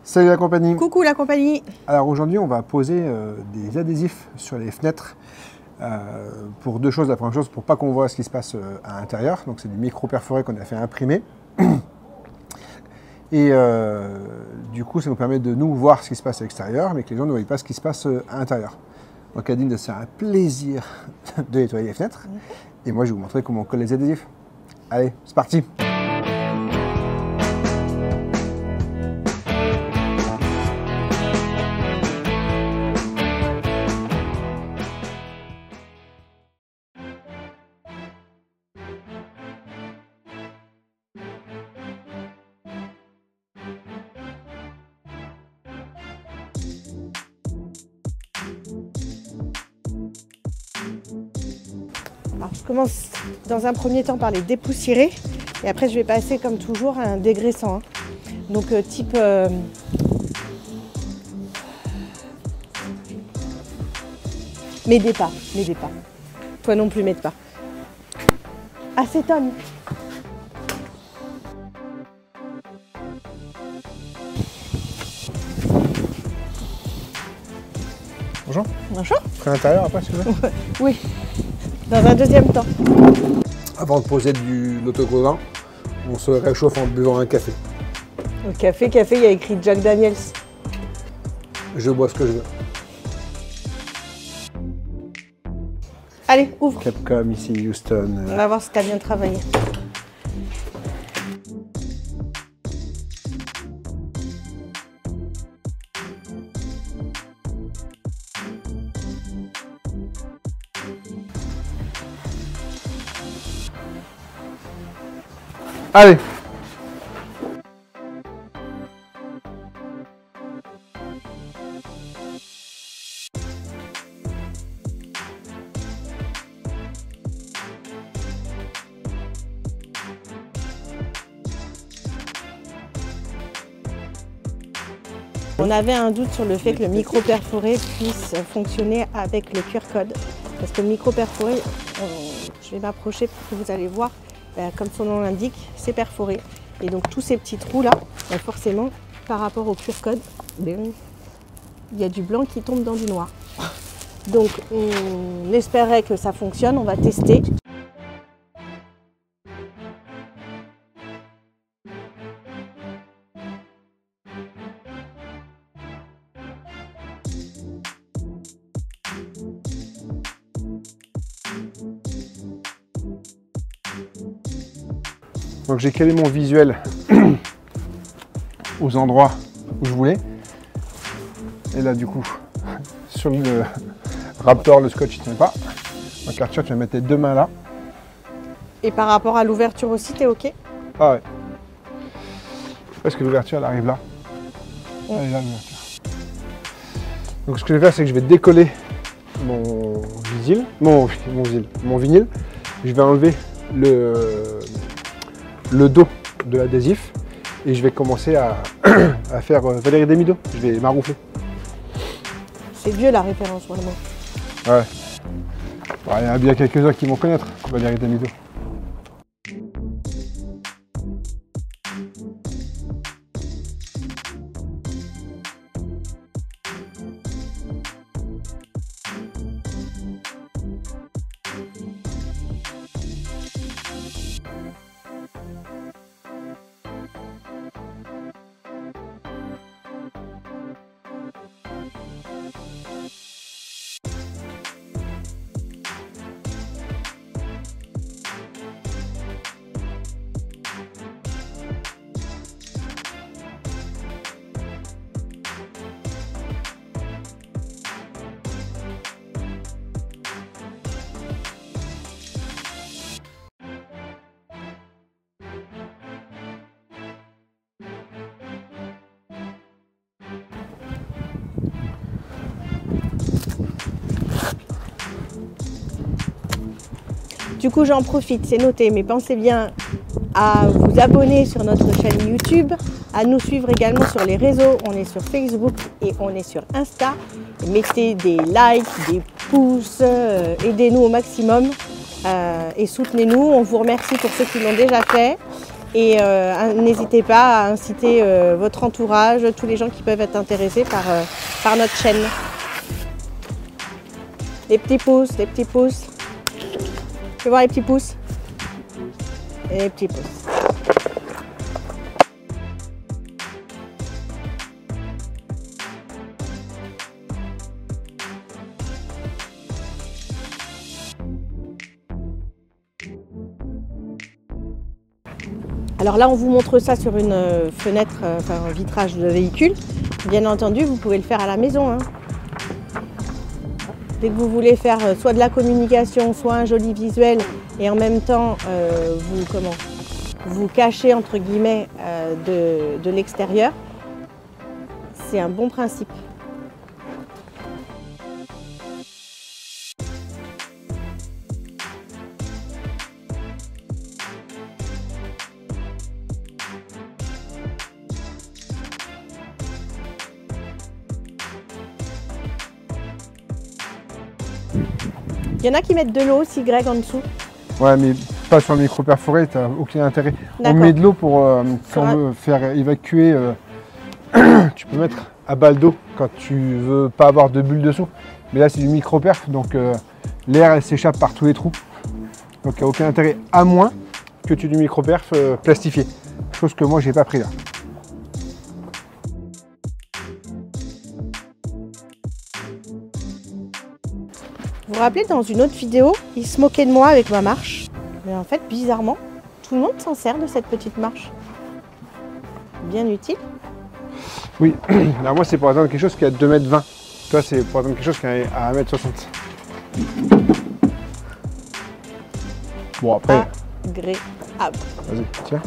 Salut la compagnie. Coucou la compagnie. Alors aujourd'hui on va poser des adhésifs sur les fenêtres pour deux choses. La première chose, pour pas qu'on voit ce qui se passe à l'intérieur, donc c'est du micro perforé qu'on a fait imprimer. Et du coup ça nous permet de nous voir ce qui se passe à l'extérieur, mais que les gens ne voient pas ce qui se passe à l'intérieur. Donc Adine, c'est un plaisir de nettoyer les fenêtres. Et moi je vais vous montrer comment on colle les adhésifs. Allez, c'est parti. Alors, je commence dans un premier temps par les dépoussiérer et après je vais passer comme toujours à un dégraissant. Donc type m'aidez pas. Toi non plus m'aide pas. Acétone. Bonjour. Bonjour. À l'intérieur après, s'il vous plaît. Oui. Dans un deuxième temps. Avant de poser de l'autocollant, on se réchauffe en buvant un café. Au café, il y a écrit Jack Daniels. Je bois ce que je veux. Allez, ouvre. Capcom ici, Houston. On va voir si tu as bien travaillé. Allez. On avait un doute sur le fait que le micro perforé puisse fonctionner avec le QR code. Parce que le micro perforé, je vais m'approcher pour que vous allez voir, comme son nom l'indique, c'est perforé. Et donc tous ces petits trous là, forcément, par rapport au QR code, il y a du blanc qui tombe dans du noir. Donc on espérait que ça fonctionne, on va tester. Donc j'ai calé mon visuel aux endroits où je voulais. Et là du coup, sur le Raptor, le scotch ne tient pas. Donc Arthur, tu vas mettre tes deux mains là. Et par rapport à l'ouverture aussi, t'es OK? Ah ouais. Parce que l'ouverture, elle arrive là. Elle est là l'ouverture. Donc ce que je vais faire, c'est que je vais décoller mon vinyle. Je vais enlever le dos de l'adhésif et je vais commencer à faire Valérie Damido. Je vais maroufler. C'est vieux la référence, vraiment. Ouais. Bon, il y en a bien quelques-uns qui vont connaître Valérie Damido. Du coup, j'en profite, c'est noté, mais pensez bien à vous abonner sur notre chaîne YouTube, à nous suivre également sur les réseaux. On est sur Facebook et on est sur Insta. Mettez des likes, des pouces, aidez-nous au maximum et soutenez-nous. On vous remercie pour ceux qui l'ont déjà fait. Et n'hésitez pas à inciter votre entourage, tous les gens qui peuvent être intéressés par notre chaîne. Les petits pouces, les petits pouces. Je vais voir les petits pouces. Et les petits pouces. Alors là, on vous montre ça sur une fenêtre, enfin un vitrage de véhicule. Bien entendu, vous pouvez le faire à la maison, hein. Dès que vous voulez faire soit de la communication, soit un joli visuel, et en même temps vous cachez entre guillemets de l'extérieur, c'est un bon principe. Il y en a qui mettent de l'eau aussi, Greg, en dessous. Ouais, mais pas sur le micro perforé, tu n'as aucun intérêt. On met de l'eau pour quand on veut faire évacuer. Tu peux mettre à balle d'eau quand tu veux pas avoir de bulles dessous. Mais là, c'est du micro perf, donc l'air s'échappe par tous les trous. Donc il n'y a aucun intérêt, à moins que tu aies du micro perf plastifié. Chose que moi, j'ai pas pris là. Vous vous rappelez, dans une autre vidéo, il se moquait de moi avec ma marche. Mais en fait, bizarrement, tout le monde s'en sert de cette petite marche. Bien utile. Oui, alors moi c'est pour attendre quelque chose qui est à 2,20 m. Toi c'est pour attendre quelque chose qui est à 1,60 m. Bon après... Agréable. Vas-y, tiens.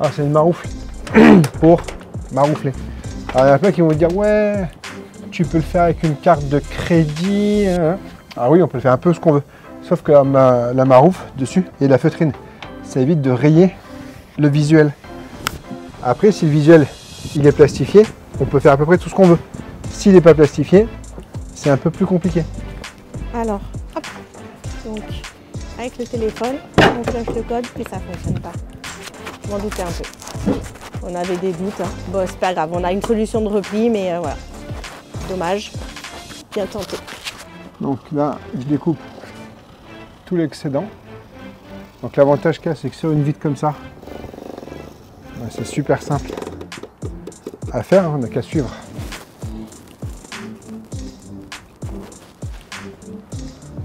Ah, c'est une maroufle pour maroufler. Alors, il y en a plein qui vont me dire ouais, tu peux le faire avec une carte de crédit. Hein. Ah oui, on peut le faire un peu ce qu'on veut. Sauf que la maroufle dessus et la feutrine, ça évite de rayer le visuel. Après, si le visuel il est plastifié, on peut faire à peu près tout ce qu'on veut. S'il n'est pas plastifié, c'est un peu plus compliqué. Alors, hop, donc avec le téléphone, on flash le code et ça ne fonctionne pas. Je m'en doutais un peu. On avait des doutes. Hein. Bon, c'est pas grave, on a une solution de repli, mais voilà. Dommage. Bien tenté. Donc là, je découpe tout l'excédent. Donc l'avantage qu'il y a, c'est que sur une vitre comme ça, ben, c'est super simple à faire, hein, on n'a qu'à suivre.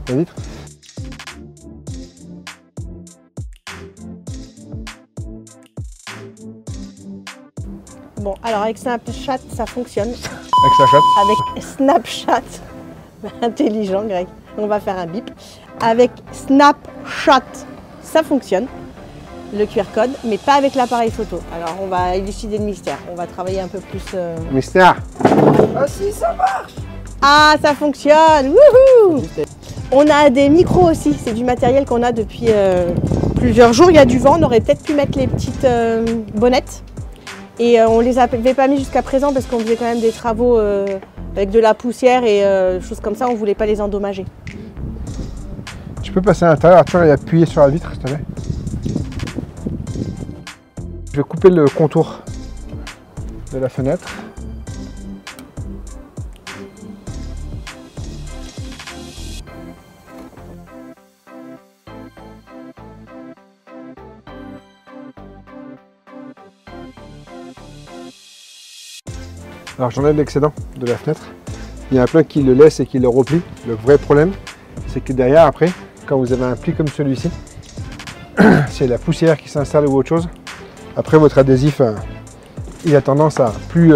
La vitre. Bon, alors avec Snapchat, ça fonctionne. Avec sa chatte. Avec Snapchat, intelligent Greg, on va faire un bip. Avec Snapchat, ça fonctionne, le QR code, mais pas avec l'appareil photo. Alors on va élucider le mystère, on va travailler un peu plus... Mystère. Ah si, ça marche. Ah, ça fonctionne. Wouhou. On a des micros aussi, c'est du matériel qu'on a depuis plusieurs jours. Il y a du vent, on aurait peut-être pu mettre les petites bonnettes. Et on les avait pas mis jusqu'à présent parce qu'on faisait quand même des travaux avec de la poussière et choses comme ça, on voulait pas les endommager. Tu peux passer à l'intérieur, Arthur, et appuyer sur la vitre, s'il te plaît. Je vais couper le contour de la fenêtre. Alors j'enlève l'excédent de la fenêtre. Il y en a plein qui le laissent et qui le replient. Le vrai problème, c'est que derrière, après, quand vous avez un pli comme celui-ci, c'est la poussière qui s'installe ou autre chose. Après, votre adhésif, il a tendance à plus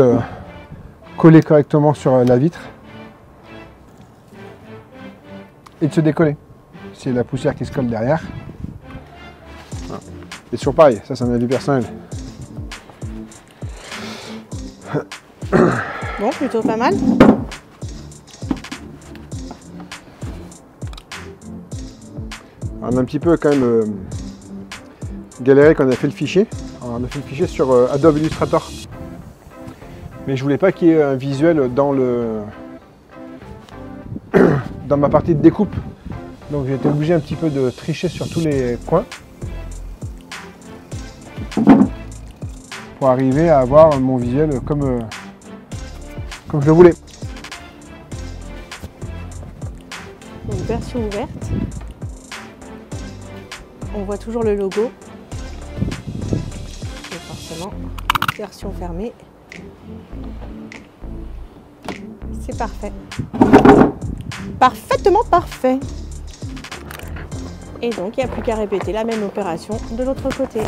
coller correctement sur la vitre et de se décoller. C'est la poussière qui se colle derrière. Voilà. Et toujours pareil, ça c'est un avis personnel. Bon, plutôt pas mal. On a un petit peu quand même galéré quand on a fait le fichier. Alors, on a fait le fichier sur Adobe Illustrator. Mais je voulais pas qu'il y ait un visuel dans ma partie de découpe. Donc j'ai été obligé un petit peu de tricher sur tous les coins pour arriver à avoir mon visuel comme je le voulais. Donc version ouverte. On voit toujours le logo. Et forcément, version fermée. C'est parfait. Parfaitement parfait. Et donc, il n'y a plus qu'à répéter la même opération de l'autre côté.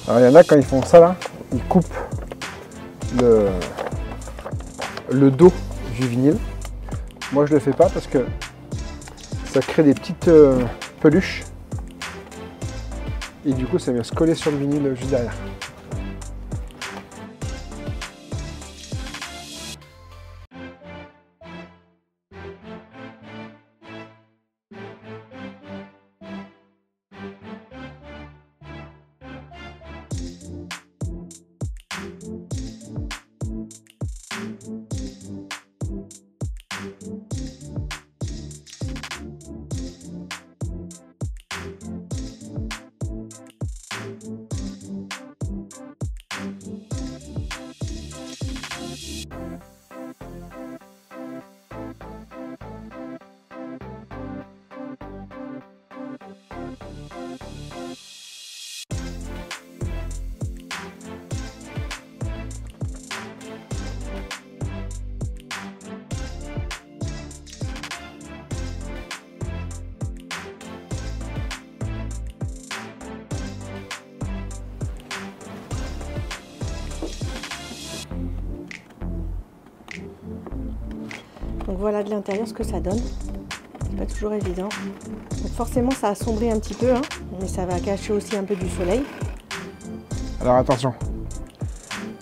Alors il y en a quand ils font ça là, ils coupent le dos du vinyle. Moi je le fais pas parce que ça crée des petites peluches et du coup ça vient se coller sur le vinyle juste derrière. Donc voilà de l'intérieur ce que ça donne. C'est pas toujours évident. Donc forcément ça assombrit un petit peu, hein, mais ça va cacher aussi un peu du soleil. Alors attention,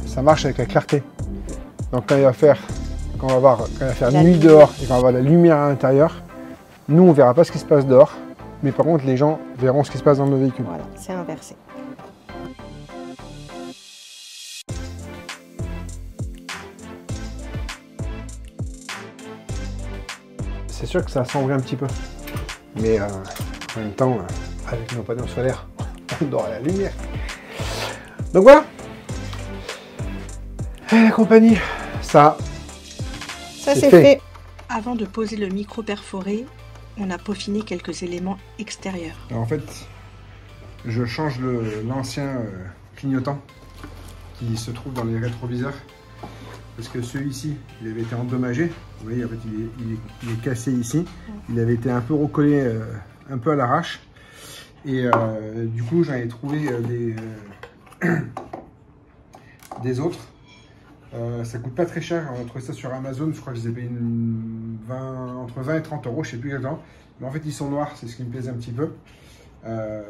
ça marche avec la clarté. Donc quand il va faire, quand on va faire nuit dehors et quand on va avoir la lumière à l'intérieur, nous on verra pas ce qui se passe dehors, mais par contre les gens verront ce qui se passe dans nos véhicules. Voilà, c'est inversé. C'est sûr que ça assombrit un petit peu, mais en même temps, avec nos panneaux solaires, on aura la lumière. Donc voilà. Et la compagnie, ça c'est fait. Avant de poser le micro perforé, on a peaufiné quelques éléments extérieurs. Alors en fait, je change l'ancien clignotant qui se trouve dans les rétroviseurs. Parce que celui-ci, il avait été endommagé. Vous voyez, en fait, il est cassé ici. Il avait été un peu recollé, un peu à l'arrache. Et du coup, j'en ai trouvé des autres. Ça coûte pas très cher. On a trouvé ça sur Amazon. Je crois que je les ai payés entre 20 et 30 euros. Je sais plus exactement. Mais en fait, ils sont noirs. C'est ce qui me plaisait un petit peu.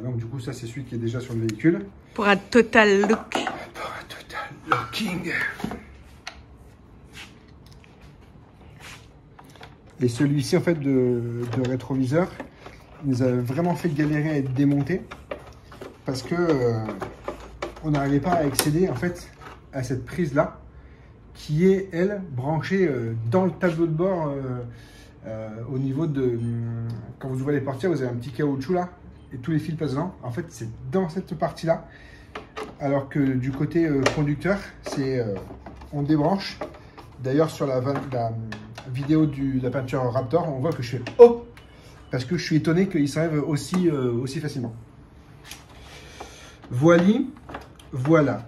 Donc du coup, ça, c'est celui qui est déjà sur le véhicule. Pour un total look. Pour un total looking. Et celui-ci, en fait, de rétroviseur, il nous a vraiment fait galérer à être démonté parce que on n'arrivait pas à accéder, en fait, à cette prise-là qui est, elle, branchée dans le tableau de bord au niveau de... Quand vous ouvrez les portières, vous avez un petit caoutchouc là et tous les fils passent dedans. En fait, c'est dans cette partie-là. Alors que du côté conducteur, c'est on débranche. D'ailleurs, sur la vidéo de la peinture Raptor, on voit que je fais « Oh !» parce que je suis étonné qu'il s'enlève aussi facilement. Voilà.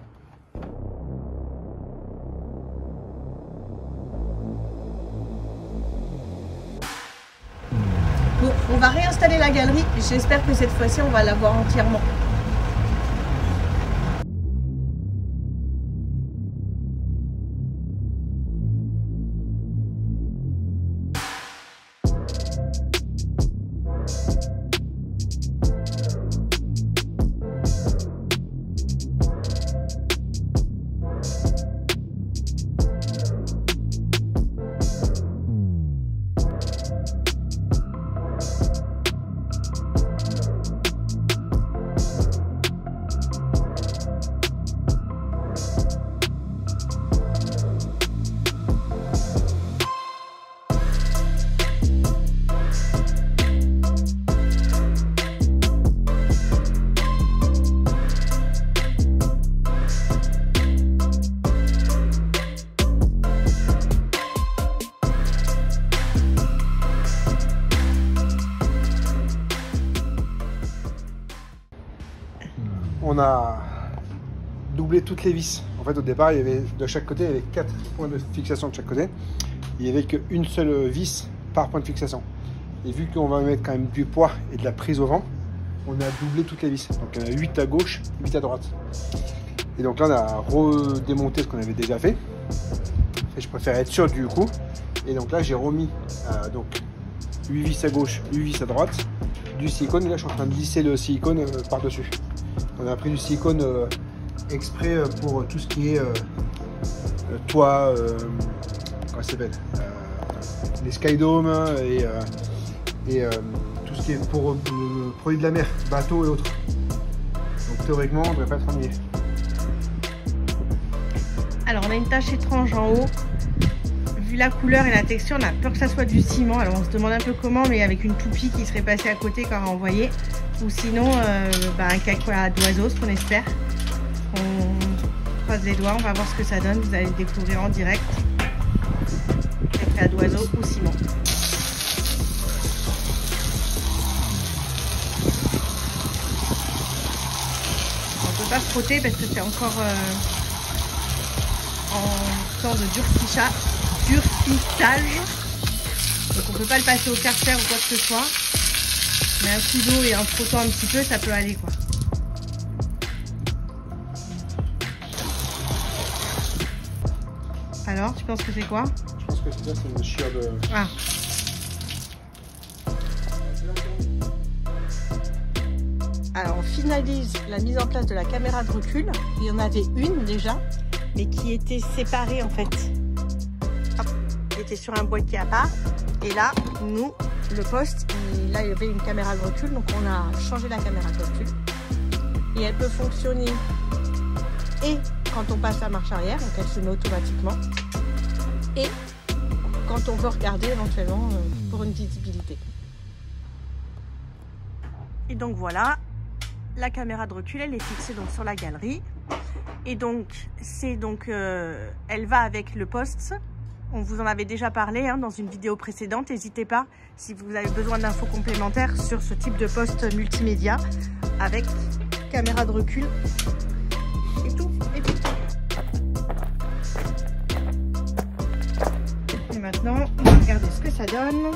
Bon, on va réinstaller la galerie. J'espère que cette fois-ci, on va la voir entièrement. on a doublé toutes les vis. En fait, au départ, il y avait de chaque côté, il y avait 4 points de fixation de chaque côté. Il n'y avait qu'une seule vis par point de fixation. Et vu qu'on va mettre quand même du poids et de la prise au vent, on a doublé toutes les vis. Donc il y en a 8 à gauche, 8 à droite. Et donc là, on a redémonté ce qu'on avait déjà fait. Et je préfère être sûr du coup. Et donc là, j'ai remis donc 8 vis à gauche, 8 vis à droite, du silicone. Et là, je suis en train de lisser le silicone par-dessus. On a pris du silicone exprès pour tout ce qui est toit, comment ça s'appelle, les Skydome et tout ce qui est pour produits de la mer, bateaux et autres. Donc théoriquement, on ne devrait pas être ennuyé. Alors on a une tache étrange en haut. Vu la couleur et la texture, on a peur que ça soit du ciment. Alors on se demande un peu comment, mais avec une toupie qui serait passée à côté quand renvoyée. Ou sinon un caca d'oiseau, ce qu'on espère. On croise les doigts, on va voir ce que ça donne. Vous allez le découvrir en direct. Caca d'oiseau ou ciment. On peut pas frotter parce que c'est encore en temps de durcissage. Donc on peut pas le passer au carter ou quoi que ce soit. Mais un coup d'eau et en frottant un petit peu, ça peut aller quoi. Alors, tu penses que c'est quoi? Je pense que c'est une chieur de... Ah. Alors, on finalise la mise en place de la caméra de recul. Il y en avait une déjà, mais qui était séparée en fait. Hop, elle était sur un boîtier à part. Et là, nous, le poste, là, il y avait une caméra de recul. Donc, on a changé la caméra de recul. Et elle peut fonctionner et quand on passe la marche arrière, donc elle se met automatiquement. Et quand on veut regarder éventuellement pour une visibilité. Et donc voilà, la caméra de recul, elle est fixée donc sur la galerie. Et donc, elle va avec le poste. On vous en avait déjà parlé dans une vidéo précédente. N'hésitez pas si vous avez besoin d'infos complémentaires sur ce type de poste multimédia avec caméra de recul. Et tout. Et maintenant, on va regarder ce que ça donne.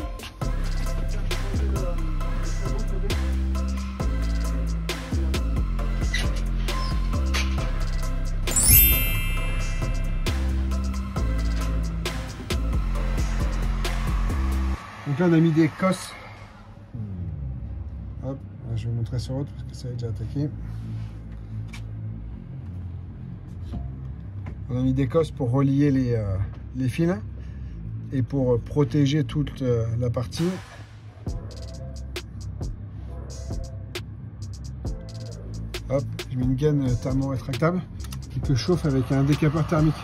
Donc là, on a mis des cosses. Hop, je vais vous montrer sur l'autre parce que ça a déjà attaqué. On a mis des cosses pour relier les fils et pour protéger toute la partie. Hop, je mets une gaine thermo-rétractable qui peut chauffer avec un décapeur thermique.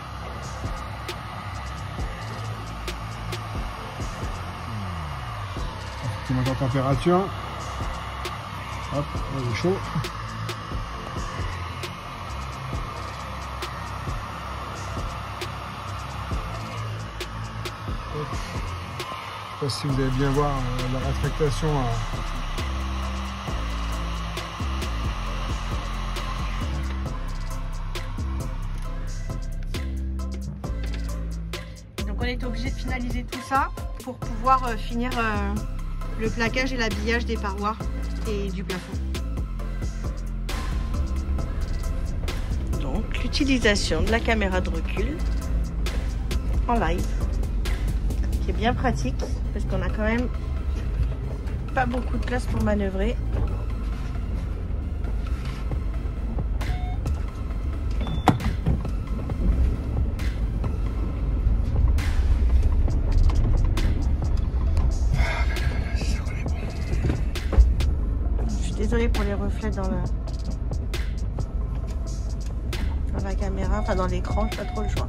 Qui monte en température. Hop, là il est chaud. Je ne sais pas si vous allez bien voir la rétractation. Donc on est obligé de finaliser tout ça pour pouvoir finir le plaquage et l'habillage des parois et du plafond. Donc l'utilisation de la caméra de recul en live, qui est bien pratique parce qu'on a quand même pas beaucoup de place pour manœuvrer. Désolée pour les reflets dans la caméra, enfin dans l'écran, j'ai pas trop le choix.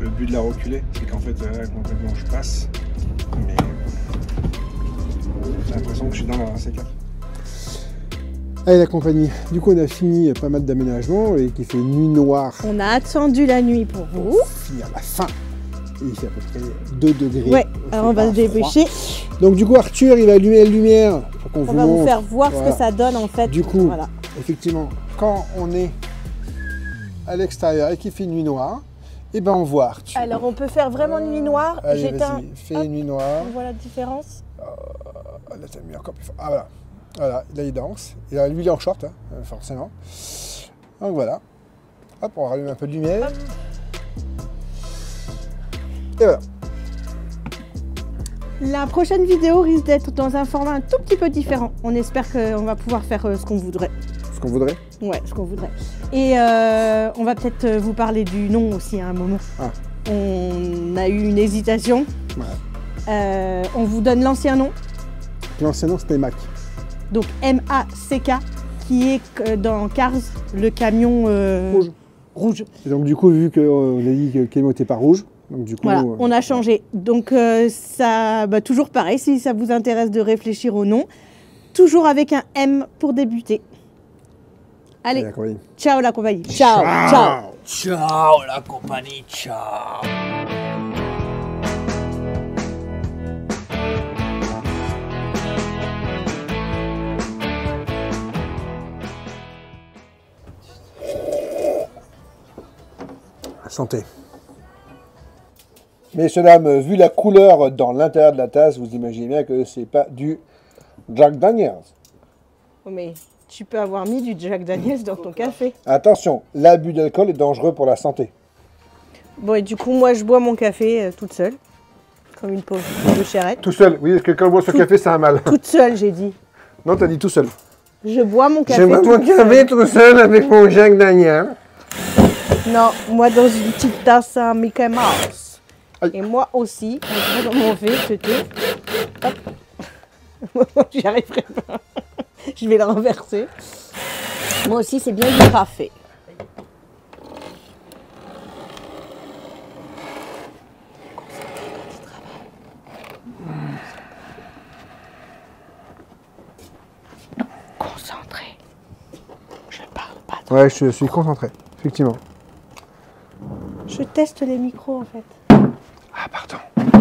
Le but de la reculer, c'est qu'en fait, là, complètement, je passe, mais j'ai l'impression que je suis dans la C4. Allez la compagnie, du coup on a fini pas mal d'aménagements et qui fait nuit noire. On a attendu la nuit pour vous. Finir la fin. Et il fait à peu près 2 degrés. Ouais, alors on va se dépêcher. Donc du coup Arthur il va allumer la lumière pour pour qu'on On vous va vous montre. faire voir ce Voilà. que ça donne en fait. Du coup, Voilà. effectivement, quand on est à l'extérieur et qu'il fait nuit noire, et ben on voit Arthur. Alors on peut faire vraiment nuit noire. Allez, J'éteins. vas-y, fais Hop. une nuit noire. On voit la différence. Ah, là, t'as mis encore plus fort. Ah, voilà. Voilà, là, il danse. Et là, lui, il est en short, hein, forcément. Donc, voilà. Hop, on rallume un peu de lumière. Et voilà. La prochaine vidéo risque d'être dans un format un tout petit peu différent. On espère qu'on va pouvoir faire ce qu'on voudrait. Ce qu'on voudrait. Ouais, ce qu'on voudrait. Et on va peut-être vous parler du nom aussi à un moment. Ah. On a eu une hésitation. Ouais. On vous donne l'ancien nom, L'ancien nom, c'était Mac. donc M-A-C-K, qui est dans Cars, le camion rouge. Et donc, du coup, vu qu'on a dit que le camion n'était pas rouge, donc du coup... Voilà, on a changé. Donc ça, toujours pareil, si ça vous intéresse de réfléchir au nom, toujours avec un M pour débuter. Allez, D'accord, oui. ciao la compagnie. Ciao, ciao. Ciao la compagnie, ciao. Santé. Messieurs, dames, vu la couleur dans l'intérieur de la tasse, vous imaginez bien que c'est pas du Jack Daniels. Oh, mais tu peux avoir mis du Jack Daniels dans ton café. Attention, l'abus d'alcool est dangereux pour la santé. Bon, et du coup, moi, je bois mon café toute seule, comme une pauvre de chérette. Tout seul, oui, parce que quand on boit ce café, c'est un mal. Toute seule, j'ai dit. Non, t'as dit tout seul. Je bois mon café Je bois mon toute café seule. tout seul avec mon Jack Daniels. Non, moi, dans une petite tasse à Mickey Mouse. Aïe. Et moi aussi, je bois dans mon verre, hop. J'y arriverai pas. Je vais le renverser. Moi aussi, c'est bien du café. Concentré. Je parle pas. Ouais, je suis concentré, effectivement. Je teste les micros en fait. Ah, pardon.